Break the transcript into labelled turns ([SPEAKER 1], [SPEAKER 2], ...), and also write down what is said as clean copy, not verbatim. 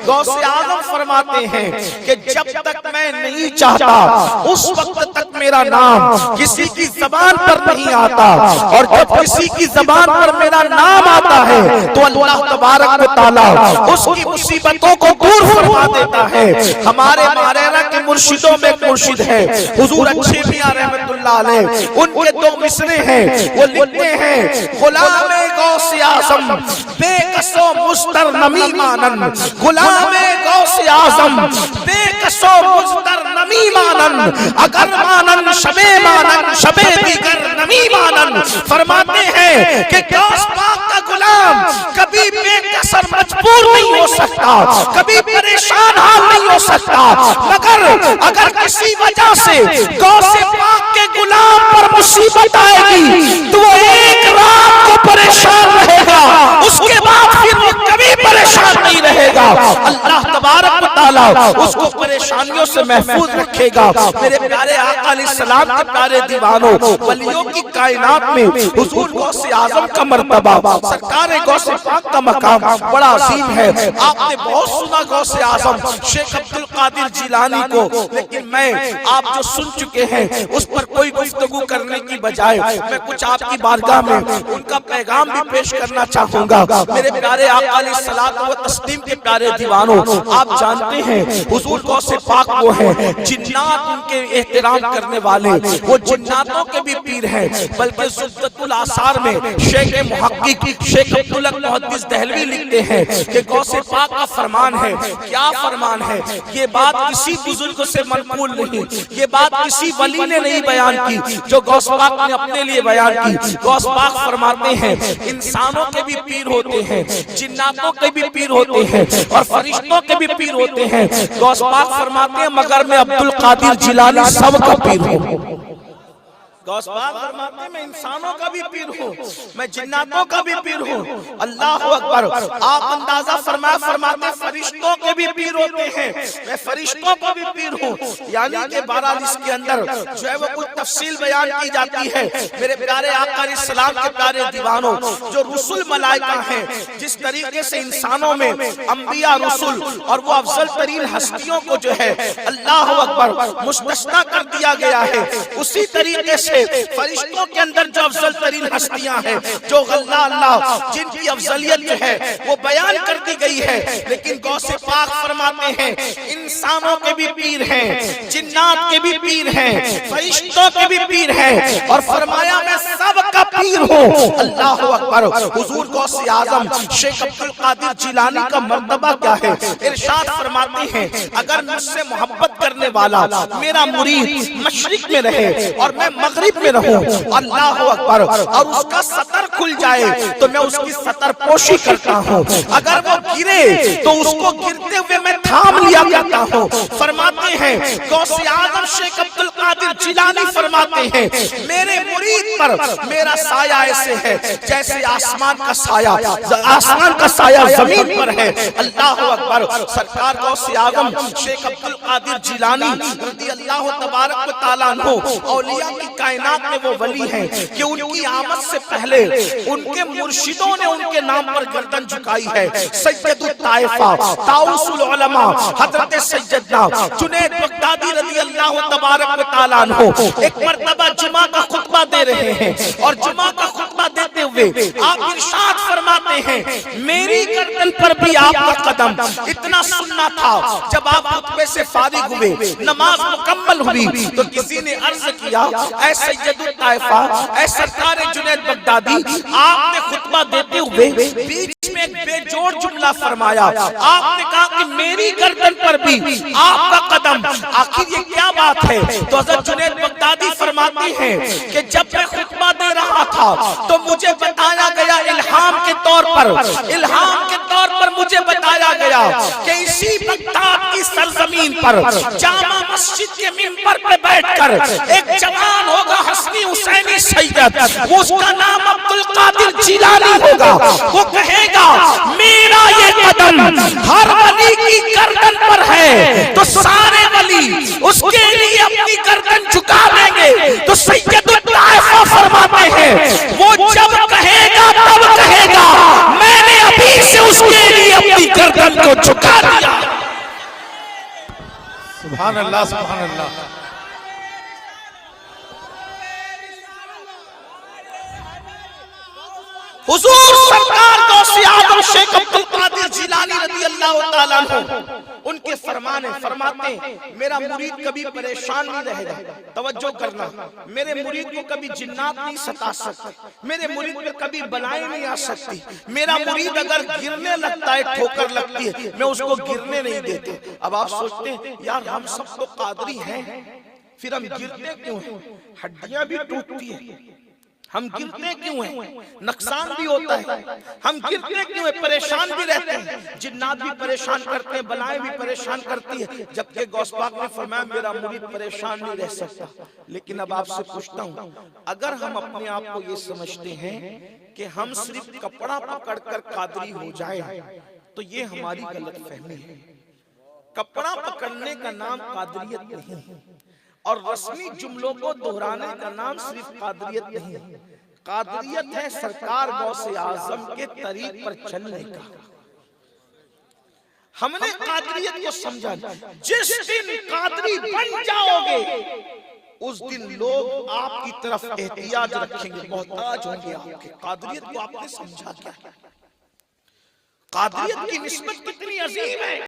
[SPEAKER 1] غوث اعظم فرماتے ہیں کہ جب تک میں نہیں چاہتا اس وقت تک میرا نام کسی کی زبان پر نہیں آتا، اور جب کسی کی زبان پر میرا نام آتا ہے تو اللہ تبارک و تعالیٰ اس کی مصیبتوں کو دور فرما دیتا ہے۔ ہمارے مارینا کے مرشدوں میں مرشد ہے حضور اچھے میاں رحمت اللہ علیہ، ان کے دو مصرے ہیں، وہ لکھتے ہیں غلام غوث اعظم بے کس و مستر نمی مانن، غلام غوث اعظم بے کس و مستر نمی مانن، اگر مانن شبے مانن شبے دیگر نمی مانن۔ فرماتے ہیں کہ غوث پاک کا غلام کبھی بے کسر مجبور نہیں ہو سکتا، کبھی پریشان حال نہیں ہو سکتا، مگر اگر کسی وجہ سے غوث پاک کے غلام پر مصیبت آئے گی تو وہ ایک رات کو پریشان رہے گا، اس کے بعد پھر وہ کبھی پریشان نہیں رہے گا۔ اللہ تبارک و تعالیٰ اس کو پریشانیوں سے محفوظ رکھے گا۔ میرے پیارے آقا علیہ السلام کے پیارے دیوانوں، ولیوں کی کائنات میں حضور غوث اعظم کا مرتبہ، سرکار غوث پاک کا مقام بڑا عظیم ہے۔ آپ نے بہت سنا غوث اعظم شیخ عبد القادر جیلانی کو، لیکن میں آپ جو سن چکے ہیں اس پر کوئی گفتگو کرنے کی بجائے میں کچھ آپ کی بارگاہ میں ان کا پیغام بھی پیش کرنا چاہوں گا۔ میرے پیارے آقا علیہ الصلوۃ والتسلیم کے پیارے دیوانوں، آپ جانتے ہیں حضور غوث پاک وہ ہیں جنات ان کے احترام کرنے والے، وہ جناتوں کے بھی پیر ہیں، بلکہ زبدۃ الاثار میں شیخ محقق شیخ عبدالحق محدث دہلوی لکھتے ہیں کہ غوث پاک کا فرمان ہے۔ کیا فرمان ہے؟ یہ بات کسی بزرگ سے منقول نہیں، یہ بات کسی ولی نے نہیں بیان کی جو غوث پاک نے اپنے لیے بیان کی۔ غوث پاک فرماتے ہیں انسانوں کے بھی پیر ہوتے ہیں، جناتوں کے بھی پیر ہوتے ہیں، اور فرشتوں کے بھی پیر ہوتے ہیں۔ غوث پاک فرماتے ہیں مگر میں عبد القادر جیلانی سب کا پیر ہوں۔ غوث پاک فرماتے ہیں میں انسانوں کا بھی پیر ہوں، میں جناتوں کا بھی پیر ہوں۔ اللہ اکبر۔ آپ اندازہ فرماتے فرشتوں کے بھی پیر ہوتے ہیں، میں فرشتوں کو بھی پیر ہوں۔ یعنی کہ بہرحال اس کے اندر جو ہے وہ کچھ تفصیل بیان کی جاتی ہے۔ میرے پیارے آقا علیہ السلام کے پیارے دیوانوں، جو رسول ملائکہ ہیں، جس طریقے سے انسانوں میں انبیاء رسول اور وہ افضل ترین ہستیوں کو جو ہے اللہ اکبر مستثنیٰ کر دیا گیا ہے، اسی طریقے سے فرشتوں کے اندر جو افضل ترین ہستیاں ہیں، جو اللہ جن کی افضلیت جو ہے وہ بیان کر دی گئی ہے، لیکن غوث پاک فرماتے ہیں انسانوں کے بھی پیر ہیں، جنات کے بھی پیر ہیں، فرشتوں کے بھی پیر ہیں، اور فرمایا میں سب کا پیر ہوں۔ اللہ اکبر۔ حضور غوث اعظم شیخ عبد القادر جیلانی کا مرتبہ کیا ہے؟ ارشاد فرماتے ہیں اگر مجھ سے محبت کرنے والا میرا مرید مشرق میں رہے اور میں مغرب میں رہوں، اللہ اکبر، اور اس کا سطر کھل جائے تو میں اس کی سطر پوشی کرتا ہوں، اگر وہ گرے تو اس کو گرتے ہوئے میں تھام لیا کرتا ہوں۔ فرماتے ہیں غوث اعظم شیخ عبد القادر جیلانی فرماتے ہیں میرے مرید پر میرا سایہ ایسے ہے جیسے آسمان کا سایہ زمین پر ہے۔ اللہ اکبر۔ سرکار غوث اعظم شیخ عبد القادر جیلانی رضی اللہ تبارک و تعالیٰ عنہ اولیاء کی کائنات میں وہ ولی ہیں کہ ان کی آمد سے پہلے ان کے مرشدوں نے ان کے نام پر گردن جھکائی ہے۔ سید الطائفہ طاؤس العلماء حضرت سیدنا جنید بغدادی رضی اللہ تبارک و تعالیٰ عنہ ایک مرتبہ جمعہ کا خطبہ دے رہے ہیں، اور جمعہ کا خطبہ دیتے ہوئے آپ ارشاد فرماتے ہیں میری گردن پر بھی آپ کا قدم اتنا سننا تھا۔ جب آپ خطبے سے فارغ ہوئے، نماز مکمل ہوئی، تو کسی نے عرض کیا اے سید الطائفہ، اے سرکار جنید بغدادی، آپ نے خطبہ دیتے ہوئے بیچ میں ایک بے جوڑ جملہ فرمایا، آپ نے کہا کہ میری گردن پر بھی آپ کا قدم، آخر یہ کیا بات ہے؟ تو حضرت جنید بغدادی فرماتے ہیں کہ جب میں خطبہ دے رہا تھا تو مجھے بتایا گیا الہام کے طور پر مجھے بتایا گیا کہ اسی بغداد کی سرزمین پر جامع مسجد کے منبر پہ بیٹھ کر ایک جوان ہوگا حسنی حسینی سید، وہ اس کا نام عبد القادر جیلانی ہوگا، وہ کہے گا میرا یہ قدم ہر ولی کی گردن پر ہے تو سارے ولی اس کے لیے اپنی گردن جھکا دیں گے۔ تو سید الطائفہ فرماتے ہیں وہ جب کہے گا تب کہے گا میں نے ابھی سے اس کے لیے اپنی گردن کو کو جھکا دیا۔ سبحان اللہ سبحان اللہ۔ حضور سرکار غوث اعظم شیخ عبد القادر جیلانی رضی اللہ تعالیٰ عنہ ان کے فرماتے ہیں میرا مرید کبھی پریشان نہیں رہے گا۔ توجہ کرنا، میرے مرید کو کبھی جنات نہیں ستا سکتے، میرے مرید پہ کبھی بلائیں نہیں آ سکتی، میرا مرید اگر گرنے لگتا ہے ٹھوکر لگتی ہے میں اس کو گرنے نہیں دیتے۔ اب آپ سوچتے ہیں یار ہم سب تو قادری ہیں پھر ہم گرتے کیوں ہیں؟ ہڈیاں بھی ٹوٹتی ہیں، ہم گرتے کیوں ہیں؟ نقصان بھی ہوتا ہے، ہم گرتے کیوں ہیں؟ پریشان بھی رہتے ہیں، جنات بھی پریشان کرتے ہیں، بلائیں بھی پریشان کرتی ہے، جبکہ غوث پاک نے فرمایا میرا مرید پریشان نہیں رہ سکتا۔ لیکن اب آپ سے پوچھتا ہوں، اگر ہم اپنے آپ کو یہ سمجھتے ہیں کہ ہم صرف کپڑا پکڑ کر قادری ہو جائیں تو یہ ہماری غلط فہمی ہے۔ کپڑا پکڑنے کا نام قادریت نہیں، اور رسمی جملوں کو دہرانے کا نام صرف قادریت نہیں، قادریت ہے سرکار غوث اعظم کے طریق پر چلنے کا۔ ہم نے قادریت کو سمجھا، جس دن قادری بن جاؤ گے اس دن لوگ آپ کی طرف احتیاج رکھیں گے، محتاج ہوں گے آپ کے۔ قادریت کو آپ نے سمجھا کیا؟ قادریت کی نسبت کتنی عظیم ہے۔